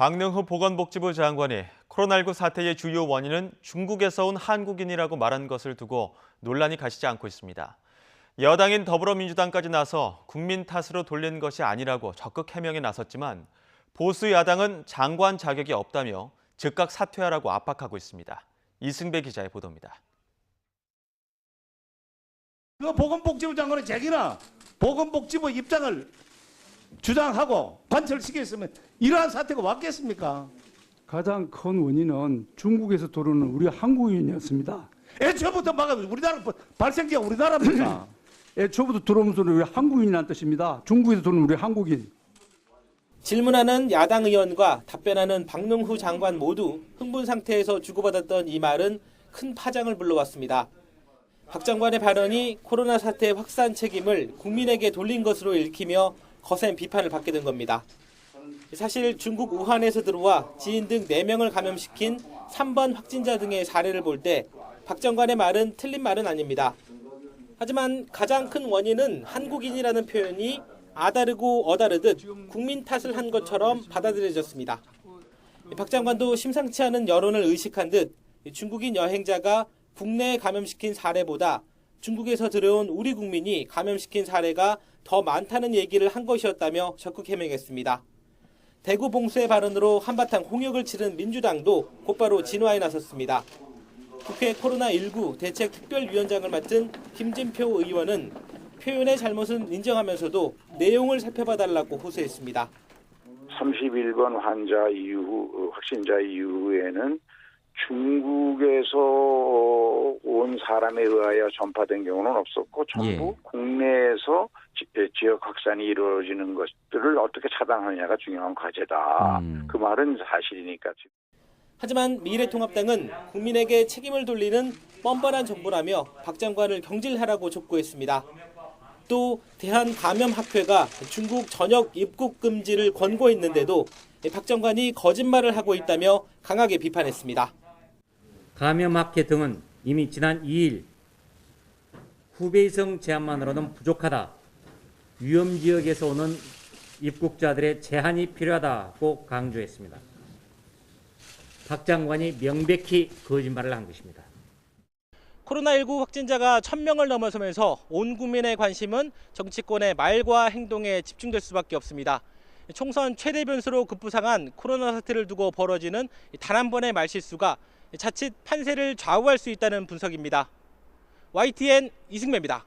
박능후 보건복지부 장관이 코로나19 사태의 주요 원인은 중국에서 온 한국인이라고 말한 것을 두고 논란이 가시지 않고 있습니다. 여당인 더불어민주당까지 나서 국민 탓으로 돌린 것이 아니라고 적극 해명에 나섰지만 보수 야당은 장관 자격이 없다며 즉각 사퇴하라고 압박하고 있습니다. 이승배 기자의 보도입니다. 보건복지부 장관은 자기나 보건복지부 입장을 주장하고 관철시켰으면 이러한 사태가 왔겠습니까? 가장 큰 원인은 중국에서 들어오는 우리 한국인이었습니다. 애초부터 막으면 우리나라 발생지가 우리나라입니까? 애초부터 들어오면서 우리 한국인이라는 뜻입니다. 중국에서 들어오는 우리 한국인. 질문하는 야당 의원과 답변하는 박능후 장관 모두 흥분 상태에서 주고받았던 이 말은 큰 파장을 불러왔습니다. 박 장관의 발언이 코로나 사태 확산 책임을 국민에게 돌린 것으로 읽히며 거센 비판을 받게 된 겁니다. 사실 중국 우한에서 들어와 지인 등 4명을 감염시킨 3번 확진자 등의 사례를 볼 때 박 장관의 말은 틀린 말은 아닙니다. 하지만 가장 큰 원인은 한국인이라는 표현이 아다르고 어다르듯 국민 탓을 한 것처럼 받아들여졌습니다. 박 장관도 심상치 않은 여론을 의식한 듯 중국인 여행자가 국내에 감염시킨 사례보다 중국에서 들어온 우리 국민이 감염시킨 사례가 더 많다는 얘기를 한 것이었다며 적극 해명했습니다. 대구 봉수의 발언으로 한바탕 홍역을 치른 민주당도 곧바로 진화에 나섰습니다. 국회 코로나19 대책특별위원장을 맡은 김진표 의원은 표현의 잘못은 인정하면서도 내용을 살펴봐달라고 호소했습니다. 31번 환자 이후 확진자 이후에는 중국에서 온 사람에 의하여 전파된 경우는 없었고 전부 국내에서 지역 확산이 이루어지는 것들을 어떻게 차단하느냐가 중요한 과제다. 그 말은 사실이니까. 하지만 미래통합당은 국민에게 책임을 돌리는 뻔뻔한 정부라며 박 장관을 경질하라고 촉구했습니다. 또 대한감염학회가 중국 전역 입국 금지를 권고했는데도 박 장관이 거짓말을 하고 있다며 강하게 비판했습니다. 감염학회 등은 이미 지난 2일 후베이성 제한만으로는 부족하다. 위험지역에서 오는 입국자들의 제한이 필요하다고 강조했습니다. 박 장관이 명백히 거짓말을 한 것입니다. 코로나19 확진자가 1000명을 넘어서면서 온 국민의 관심은 정치권의 말과 행동에 집중될 수밖에 없습니다. 총선 최대 변수로 급부상한 코로나 사태를 두고 벌어지는 단 한 번의 말실수가 자칫 판세를 좌우할 수 있다는 분석입니다. YTN 이승배입니다.